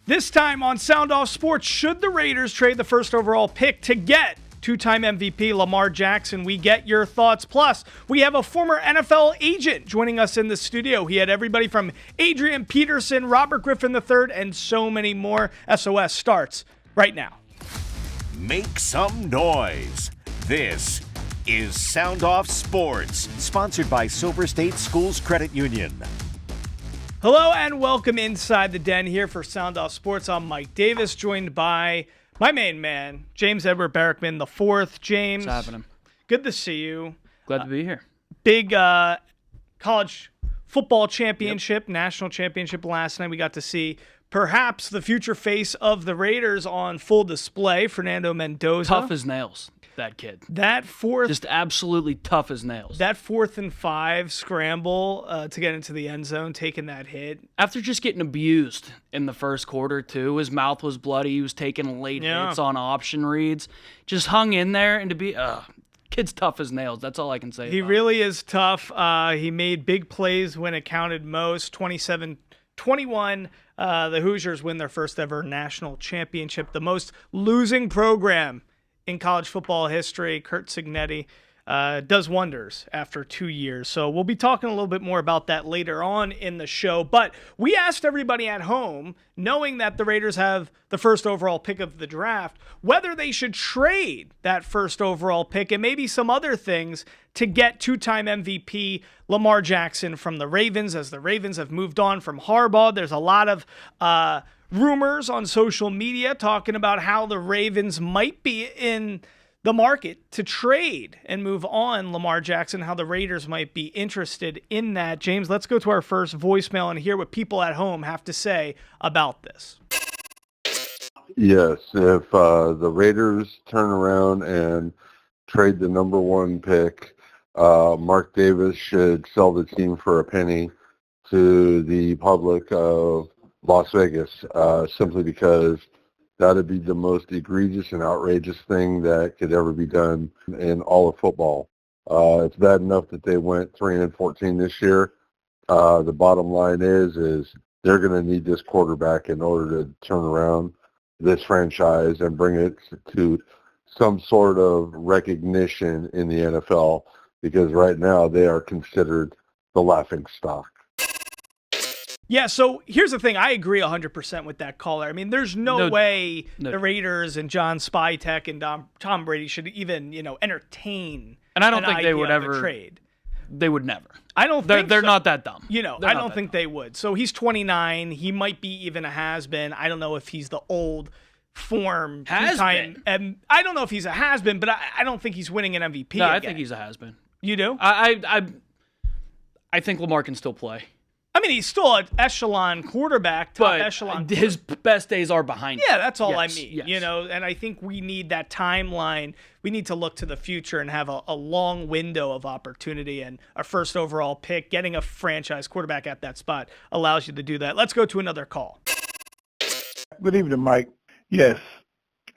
This time on Sound Off Sports, should the Raiders trade the first overall pick to get two-time MVP Lamar Jackson? We get your thoughts. Plus, we have a former NFL agent joining us in the studio. He had everybody from Adrian Peterson, Robert Griffin III, and so many more. SOS starts right now. Make some noise. This is Sound Off Sports, sponsored by Silver State Schools Credit Union. Hello and welcome inside the den here for Sound Off Sports. I'm Mike Davis, joined by my main man, James Edward Barrickman IV. James, what's happening? Good to see you. Glad to be here. Big college football championship, national championship last night. We got to see perhaps the future face of the Raiders on full display, Fernando Mendoza. Tough as nails, that kid. Just absolutely tough as nails. That 4th and 5 scramble to get into the end zone, taking that hit. After just getting abused in the first quarter, too. His mouth was bloody. He was taking late hits on option reads. Just hung in there, and to be... kid's tough as nails. That's all I can say. He really is tough. He made big plays when it counted most. 27-21. The Hoosiers win their first ever national championship. The most losing program in college football history. Curt Cignetti does wonders after 2 years. So we'll be talking a little bit more about that later on in the show. But we asked everybody at home, knowing that the Raiders have the first overall pick of the draft, whether they should trade that first overall pick and maybe some other things to get two-time MVP Lamar Jackson from the Ravens, as the Ravens have moved on from Harbaugh. There's a lot of rumors on social media talking about how the Ravens might be in the market to trade and move on Lamar Jackson, how the Raiders might be interested in that. James, let's go to our first voicemail and hear what people at home have to say about this. Yes, if the Raiders turn around and trade the number one pick, Mark Davis should sell the team for a penny to the public of Las Vegas, simply because that would be the most egregious and outrageous thing that could ever be done in all of football. It's bad enough that they went 3-14 this year. The bottom line is they're going to need this quarterback in order to turn around this franchise and bring it to some sort of recognition in the NFL, because right now they are considered the laughing stock. Yeah, so here's the thing. I agree 100% with that caller. I mean, there's no way the Raiders and John Spytek and Tom Brady should even, entertain. And I don't think they would ever trade. They would never. I don't think they're so. not that dumb. I don't think they would. So he's 29. He might be even a has-been. I don't know if he's the old form has-been. And I don't know if he's a has-been, but I don't think he's winning an MVP. No, again. I think he's a has-been. You do? I think Lamar can still play. I mean, he's still an echelon quarterback, top echelon. His best days are behind him. Yeah, that's all I mean. Yes. And I think we need that timeline. We need to look to the future and have a long window of opportunity, and our first overall pick, getting a franchise quarterback at that spot allows you to do that. Let's go to another call. Good evening, Mike. Yes,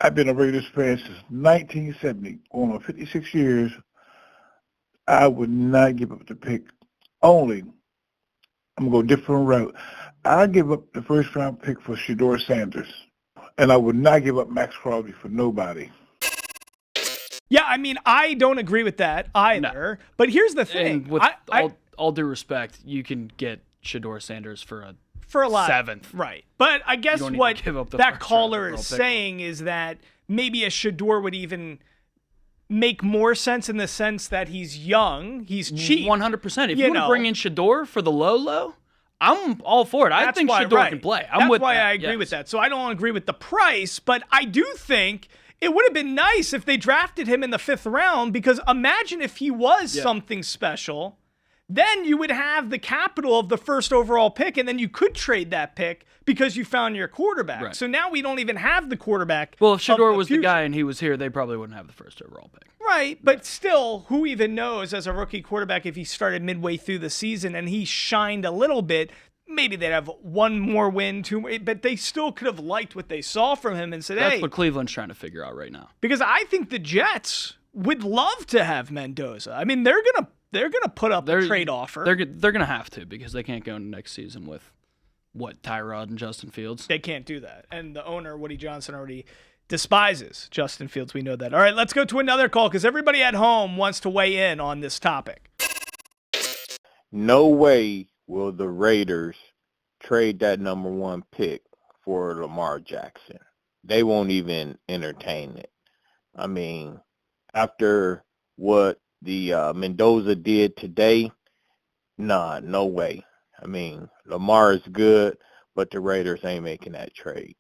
I've been a Raiders fan since 1970, going on 56 years. I would not give up the pick. Only, I'm going to go a different route. I give up the first round pick for Shedeur Sanders, and I would not give up Max Crosby for nobody. Yeah, I mean, I don't agree with that either. No. But here's the thing. And with all due respect, you can get Shedeur Sanders for a lot. 7th. Right. But I guess what that caller is saying is that maybe a Shedeur would even make more sense in the sense that he's young, he's cheap. 100%. If you want to bring in Shedeur for the low, I'm all for it. I think Shedeur can play. That's why I agree with that. So I don't agree with the price, but I do think it would have been nice if they drafted him in the 5th round, because imagine if he was something special. Then you would have the capital of the first overall pick, and then you could trade that pick because you found your quarterback. Right. So now we don't even have the quarterback. Well, if Shedeur was the guy and he was here, they probably wouldn't have the first overall pick. Right, but still, who even knows as a rookie quarterback if he started midway through the season and he shined a little bit, maybe they'd have one more win, but they still could have liked what they saw from him and said, That's what Cleveland's trying to figure out right now. Because I think the Jets would love to have Mendoza. I mean, they're gonna put up a trade offer. They're gonna have to, because they can't go into next season with Tyrod and Justin Fields. They can't do that. And the owner, Woody Johnson, already despises Justin Fields. We know that. All right, let's go to another call because everybody at home wants to weigh in on this topic. No way will the Raiders trade that number 1 pick for Lamar Jackson. They won't even entertain it. I mean, after what the Mendoza did today, no way. I mean, Lamar is good, but the Raiders ain't making that trade.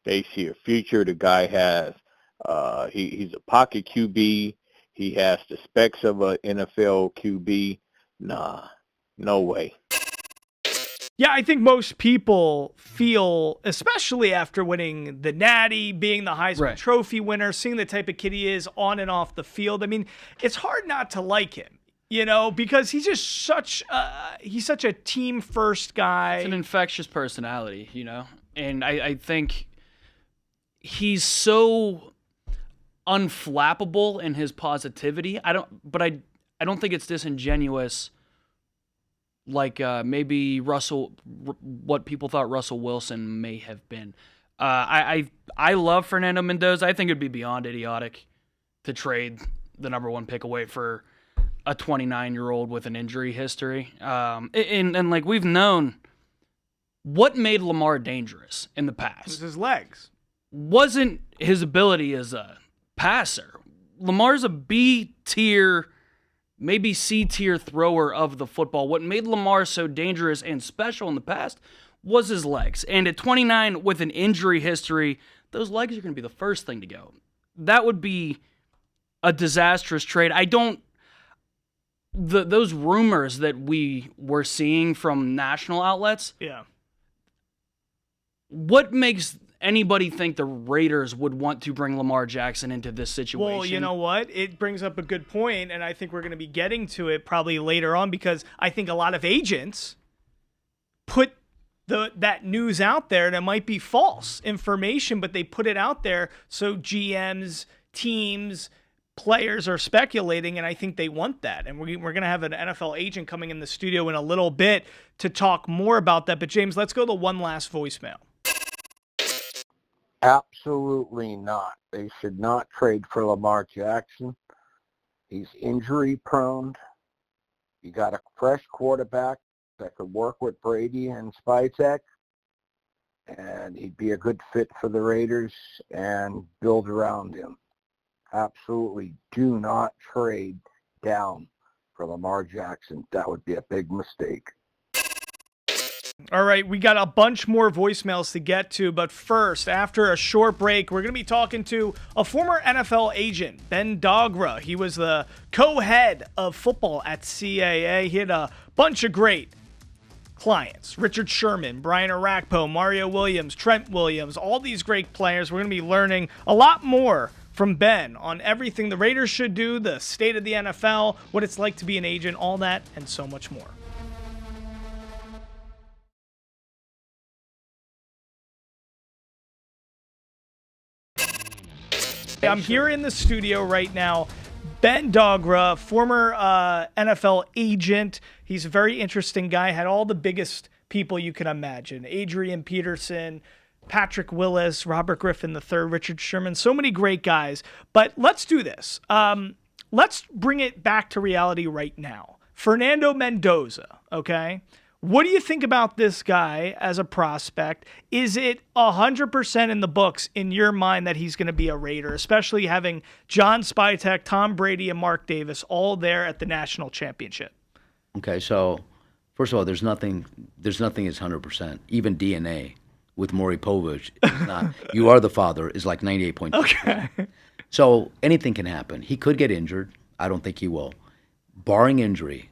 They see a future. The guy has, he's a pocket QB. He has the specs of an NFL QB. No way. Yeah, I think most people feel, especially after winning the Natty, being the Heisman Trophy winner, seeing the type of kid he is on and off the field. I mean, it's hard not to like him, because he's just such a team first guy. It's an infectious personality, and I think he's so unflappable in his positivity. I don't think it's disingenuous. Like maybe what people thought Russell Wilson may have been. I love Fernando Mendoza. I think it'd be beyond idiotic to trade the number 1 pick away for a 29-year-old with an injury history. And like we've known, what made Lamar dangerous in the past? It was his legs. Wasn't his ability as a passer. Lamar's a B-tier, maybe C-tier thrower of the football. What made Lamar so dangerous and special in the past was his legs. And at 29, with an injury history, those legs are going to be the first thing to go. That would be a disastrous trade. Those rumors that we were seeing from national outlets, what makes anybody think the Raiders would want to bring Lamar Jackson into this situation? Well, you know what? It brings up a good point, and I think we're going to be getting to it probably later on because I think a lot of agents put that news out there, and it might be false information, but they put it out there so GMs, teams, players are speculating, and I think they want that. And we're going to have an NFL agent coming in the studio in a little bit to talk more about that. But, James, let's go to one last voicemail. Absolutely not. They should not trade for Lamar Jackson. He's injury prone. You got a fresh quarterback that could work with Brady and Spytek, and he'd be a good fit for the Raiders and build around him. Absolutely do not trade down for Lamar Jackson. That would be a big mistake. All right, we got a bunch more voicemails to get to, but first, after a short break, we're going to be talking to a former NFL agent, Ben Dogra. He was the co-head of football at CAA. He had a bunch of great clients: Richard Sherman, Brian Arakpo, Mario Williams, Trent Williams, all these great players. We're going to be learning a lot more from Ben on everything the Raiders should do, the state of the NFL, what it's like to be an agent, all that, and so much more. I'm here in the studio right now. Ben Dogra, former NFL agent. He's a very interesting guy. Had all the biggest people you can imagine. Adrian Peterson, Patrick Willis, Robert Griffin III, Richard Sherman. So many great guys. But let's do this. Let's bring it back to reality right now. Fernando Mendoza, okay? What do you think about this guy as a prospect? Is it 100% in the books in your mind that he's going to be a Raider, especially having John Spytek, Tom Brady, and Mark Davis all there at the national championship? Okay, so first of all, there's nothing is 100%. Even DNA with Maury Povich is not. You are the father is like 98.2%. Okay. So anything can happen. He could get injured. I don't think he will. Barring injury,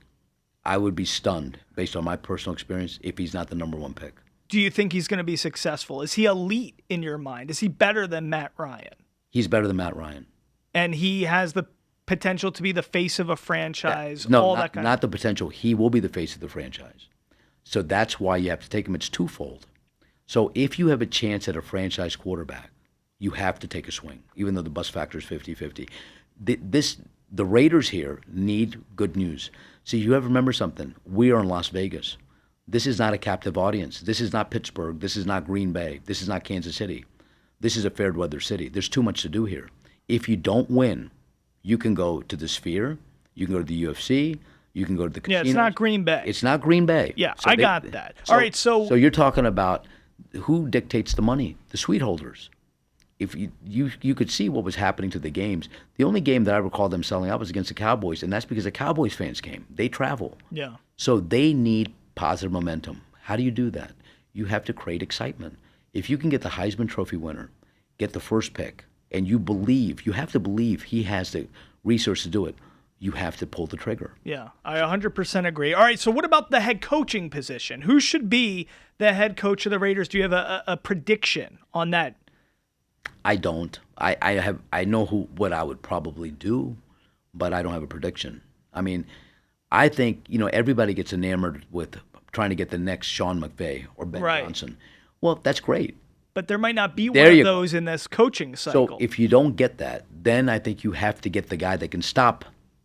I would be stunned, based on my personal experience, if he's not the number 1 pick. Do you think he's going to be successful? Is he elite in your mind? Is he better than Matt Ryan? He's better than Matt Ryan. And he has the potential to be the face of a franchise? Not the potential. He will be the face of the franchise. So that's why you have to take him. It's twofold. So if you have a chance at a franchise quarterback, you have to take a swing, even though the bust factor is 50-50. The Raiders here need good news. See, you have to remember something. We are in Las Vegas. This is not a captive audience. This is not Pittsburgh. This is not Green Bay. This is not Kansas City. This is a fair weather city. There's too much to do here. If you don't win, you can go to the Sphere, you can go to the UFC, you can go to the casinos. Yeah, it's not Green Bay. It's not Green Bay. Yeah, I got that. All right, so you're talking about who dictates the money? The suite holders. If you could see what was happening to the games. The only game that I recall them selling out was against the Cowboys, and that's because the Cowboys fans came. They travel. Yeah. So they need positive momentum. How do you do that? You have to create excitement. If you can get the Heisman Trophy winner, get the first pick, and you have to believe he has the resources to do it, you have to pull the trigger. Yeah, I 100% agree. All right, so what about the head coaching position? Who should be the head coach of the Raiders? Do you have a prediction on that? I don't. I know what I would probably do, but I don't have a prediction. I mean, I think, everybody gets enamored with trying to get the next Sean McVay or Ben Johnson. Well, that's great. But there might not be one of those in this coaching cycle. So if you don't get that, then I think you have to get the guy that can stop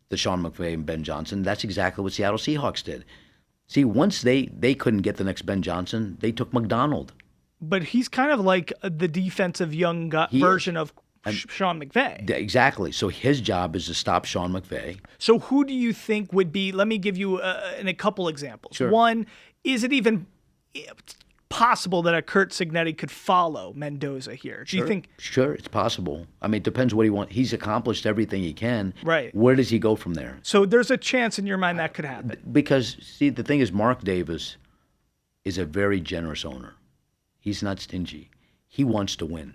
the Sean McVay and Ben Johnson. That's exactly what Seattle Seahawks did. See, once they couldn't get the next Ben Johnson, they took McDonald. But he's kind of like the defensive young version of Sean McVay. Exactly. So his job is to stop Sean McVay. So who do you think would be, let me give you a couple examples. Sure. One, is it even possible that a Curt Cignetti could follow Mendoza here? Do you think? Sure, it's possible. I mean, it depends what he wants. He's accomplished everything he can. Right. Where does he go from there? So there's a chance in your mind that could happen. Because, see, the thing is, Mark Davis is a very generous owner. He's not stingy. He wants to win.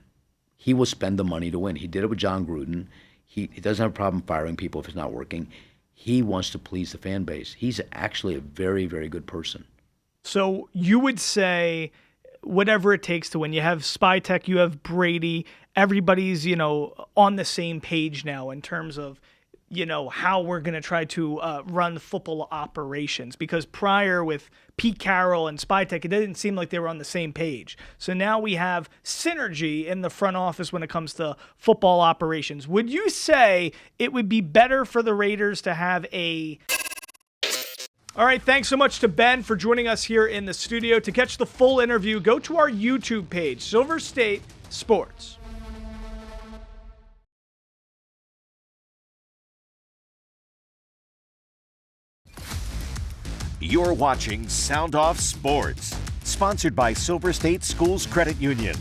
He will spend the money to win. He did it with John Gruden. He doesn't have a problem firing people if it's not working. He wants to please the fan base. He's actually a very, very good person. So you would say whatever it takes to win. You have Spytek, you have Brady. Everybody's, on the same page now in terms of, how we're going to try to run football operations. Because prior with Pete Carroll and Spytek, it didn't seem like they were on the same page. So now we have synergy in the front office when it comes to football operations. Would you say it would be better for the Raiders to have a... All right, thanks so much to Ben for joining us here in the studio. To catch the full interview, go to our YouTube page, Silver State Sports. You're watching Sound Off Sports, sponsored by Silver State Schools Credit Union.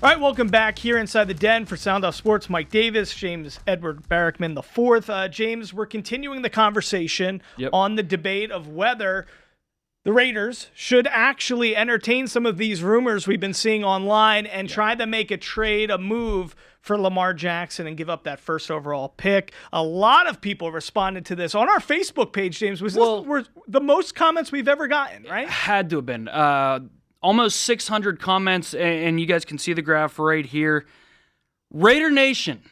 All right, welcome back here inside the den for Sound Off Sports. Mike Davis, James Edward Barrickman IV. James, we're continuing the conversation on the debate of whether the Raiders should actually entertain some of these rumors we've been seeing online and try to make a trade, a move for Lamar Jackson and give up that first overall pick. A lot of people responded to this on our Facebook page, James. This were the most comments we've ever gotten, right? Had to have been. Almost 600 comments, and you guys can see the graph right here. Raider Nation,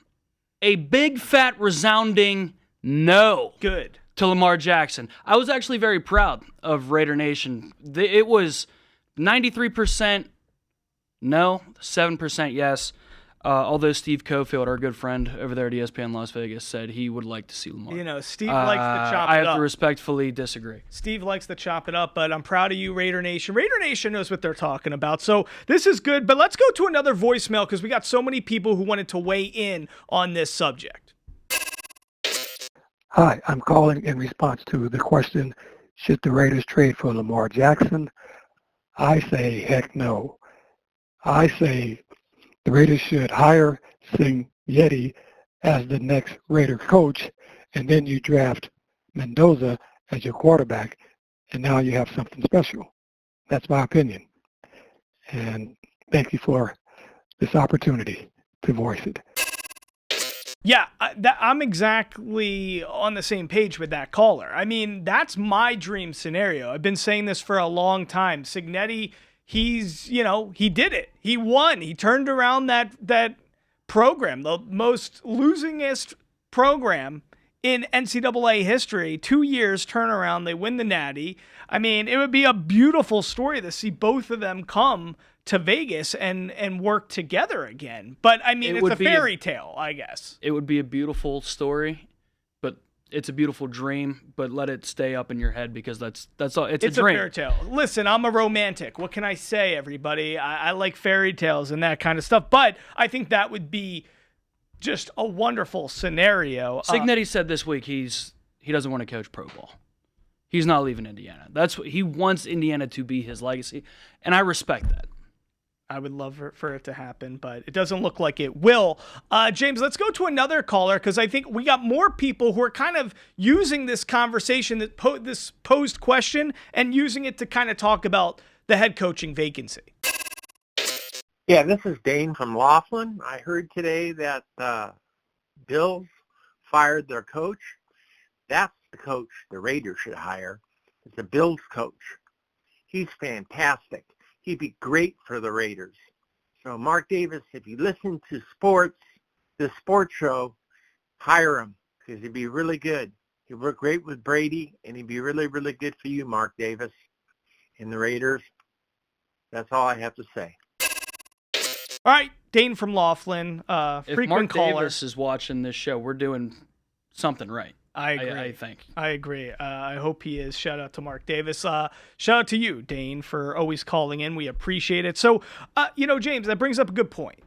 a big, fat, resounding no. Good. To Lamar Jackson. I was actually very proud of Raider Nation. It was 93% no, 7% yes. Although Steve Cofield, our good friend over there at ESPN Las Vegas, said he would like to see Lamar. Steve likes to chop it up. I have to respectfully disagree. Steve likes to chop it up, but I'm proud of you, Raider Nation. Raider Nation knows what they're talking about, so this is good. But let's go to another voicemail because we got so many people who wanted to weigh in on this subject. Hi, I'm calling in response to the question, should the Raiders trade for Lamar Jackson? I say heck no. I say the Raiders should hire Cignetti as the next Raider coach, and then you draft Mendoza as your quarterback, and now you have something special. That's my opinion. And thank you for this opportunity to voice it. Yeah, I'm exactly on the same page with that caller. I mean, that's my dream scenario. I've been saying this for a long time. Cignetti, he did it. He won. He turned around that program, the most losingest program in NCAA history. 2 years turnaround, they win the Natty. I mean, it would be a beautiful story to see both of them come to Vegas and work together again. But I mean, it's a fairy tale, I guess. It would be a beautiful story, but it's a beautiful dream, but let it stay up in your head because that's all. It's a a dream. fairy tale. Listen, I'm a romantic. What can I say, everybody? I like fairy tales and that kind of stuff, but I think that would be just a wonderful scenario. Cignetti said this week he doesn't want to coach pro ball. He's not leaving Indiana. That's what he wants Indiana to be his legacy, and I respect that. I would love for it to happen, but it doesn't look like it will. James, let's go to another caller because I think we got more people who are kind of using this conversation, this posed question, and using it to kind of talk about the head coaching vacancy. Yeah, this is Dane from Laughlin. I heard today that Bills fired their coach. That's the coach the Raiders should hire. It's the Bills coach. He's fantastic. He'd be great for the Raiders. So Mark Davis, if you listen to the sports show, hire him because he'd be really good. He'd work great with Brady, and he'd be really, really good for you, Mark Davis, and the Raiders. That's all I have to say. All right, Dane from Laughlin, If frequent Mark caller. Davis is watching this show, we're doing something right. I agree. I think. I agree. I hope he is. Shout out to Mark Davis. Shout out to you, Dane, for always calling in. We appreciate it. So, James, that brings up a good point.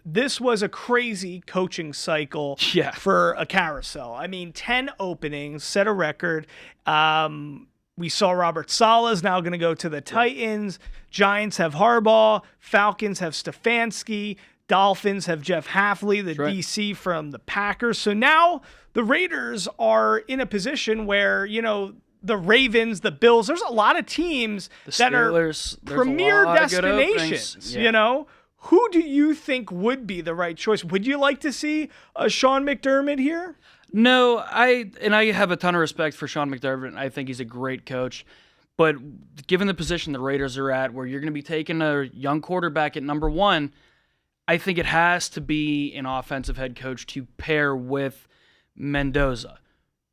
This was a crazy coaching cycle for a carousel. I mean, 10 openings, set a record. We saw Robert Saleh's now going to go to the Titans. Giants have Harbaugh. Falcons have Stefanski. Dolphins have Jeff Hafley, the DC from the Packers. So now the Raiders are in a position where, the Ravens, the Bills, there's a lot of teams that are premier destinations, Who do you think would be the right choice? Would you like to see a Sean McDermott here? No, I have a ton of respect for Sean McDermott. I think he's a great coach. But given the position the Raiders are at, where you're going to be taking a young quarterback at number one, I think it has to be an offensive head coach to pair with Mendoza.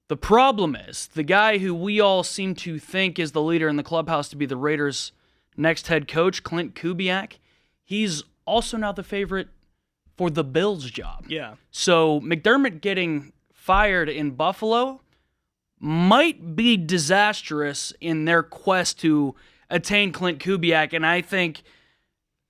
The problem is, the guy who we all seem to think is the leader in the clubhouse to be the Raiders' next head coach, Clint Kubiak, he's also now the favorite for the Bills' job. Yeah. So McDermott getting fired in Buffalo might be disastrous in their quest to attain Clint Kubiak, and I think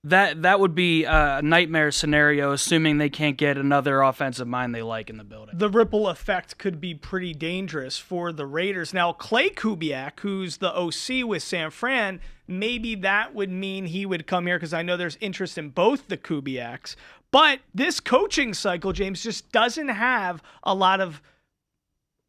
that would be a nightmare scenario, assuming they can't get another offensive mind they like in the building. The ripple effect could be pretty dangerous for the Raiders. Now, Clay Kubiak, who's the OC with San Fran, maybe that would mean he would come here because I know there's interest in both the Kubiaks. But this coaching cycle, James, just doesn't have a lot of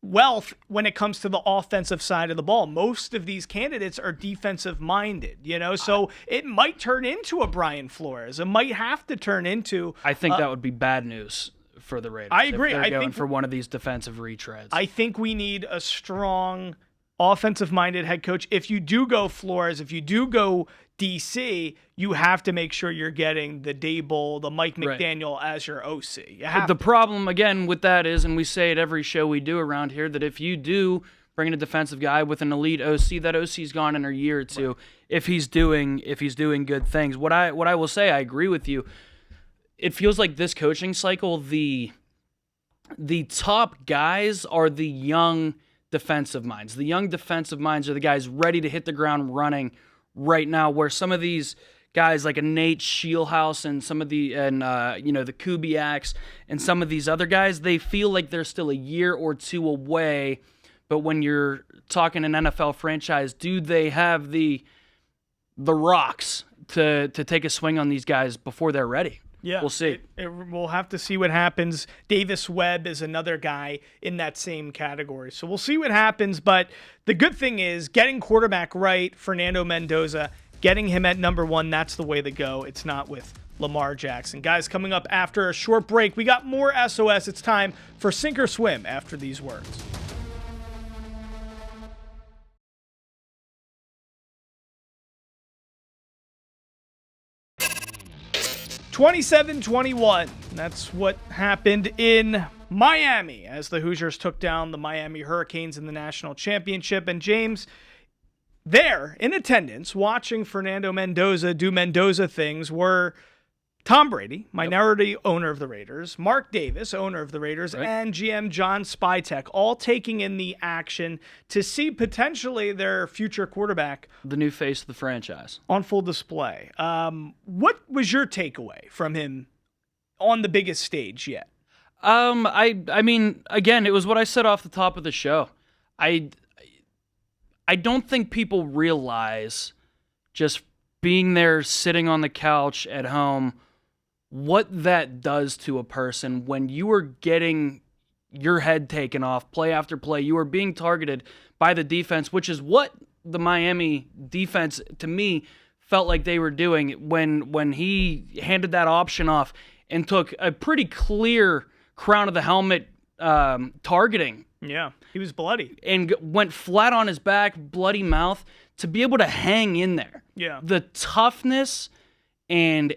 wealth when it comes to the offensive side of the ball. Most of these candidates are defensive minded, so it might turn into a Brian Flores. It might have to turn into. I think that would be bad news for the Raiders. I agree. If they're going for one of these defensive retreads. I think we need a strong offensive minded head coach. If you do go Flores, if you do go DC, you have to make sure you're getting the Dable, the Mike McDaniel as your OC. The problem, again, with that is, and we say it every show we do around here, that if you do bring in a defensive guy with an elite OC, that OC's gone in a year or two if he's doing good things. What I will say, I agree with you. It feels like this coaching cycle, the top guys are the young defensive minds. The young defensive minds are the guys ready to hit the ground running right now, where some of these guys like a Nate Scheelhaus and the Kubiaks and some of these other guys, they feel like they're still a year or two away. But when you're talking an NFL franchise, do they have the rocks to take a swing on these guys before they're ready? Yeah, we'll see. We'll have to see what happens. Davis Webb is another guy in that same category. So we'll see what happens. But the good thing is getting quarterback right, Fernando Mendoza, getting him at number one, that's the way to go. It's not with Lamar Jackson. Guys, coming up after a short break, we got more SOS. It's time for Sink or Swim after these words. 27-21. That's what happened in Miami as the Hoosiers took down the Miami Hurricanes in the national championship. And James, there in attendance, watching Fernando Mendoza do Mendoza things, were Tom Brady, minority owner of the Raiders, Mark Davis, owner of the Raiders, Right. and GM John Spytek, all taking in the action to see potentially their future quarterback The new face of the franchise. on full display. What was your takeaway from him on the biggest stage yet? I mean, again, it was what I said off the top of the show. I don't think people realize, just being there, sitting on the couch at home, what that does to a person when you are getting your head taken off play after play. You are being targeted by the defense, which is what the Miami defense, to me, felt like they were doing when he handed that option off and took a pretty clear crown of the helmet targeting. Yeah, he was bloody. And went flat on his back, bloody mouth, to be able to hang in there. Yeah. The toughness and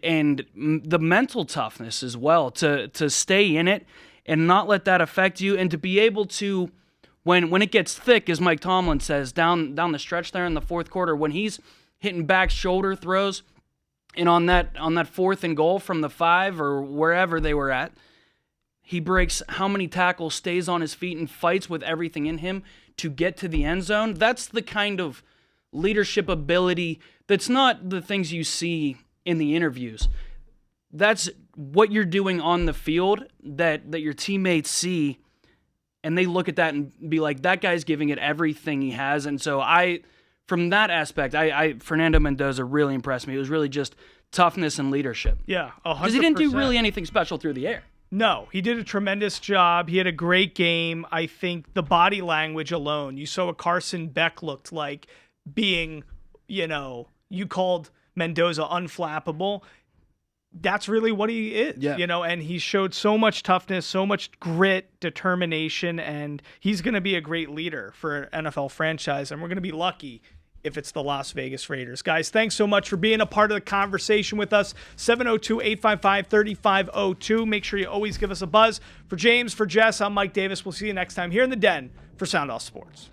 the mental toughness as well to stay in it and not let that affect you, and to be able to, when it gets thick, as Mike Tomlin says, down the stretch there in the fourth quarter, when he's hitting back shoulder throws, and on that 4th and goal from the 5 or wherever they were at, he breaks how many tackles, stays on his feet, and fights with everything in him to get to the end zone. That's the kind of leadership ability that's not the things you see in the interviews. That's what you're doing on the field that your teammates see, and they look at that and be like, that guy's giving it everything he has. And so from that aspect, Fernando Mendoza really impressed me. It was really just toughness and leadership. Yeah, 100%. Because he didn't do really anything special through the air. No, he did a tremendous job. He had a great game. I think the body language alone, you saw what Carson Beck looked like being, you called Mendoza unflappable. That's really what he is, and he showed so much toughness, so much grit, determination, and he's going to be a great leader for an NFL franchise, and we're going to be lucky if it's the Las Vegas Raiders. Guys, thanks so much for being a part of the conversation with us. 702-855-3502. Make sure you always give us a buzz. For James, for Jess, I'm Mike Davis. We'll see you next time here in the Den for Sound Off Sports.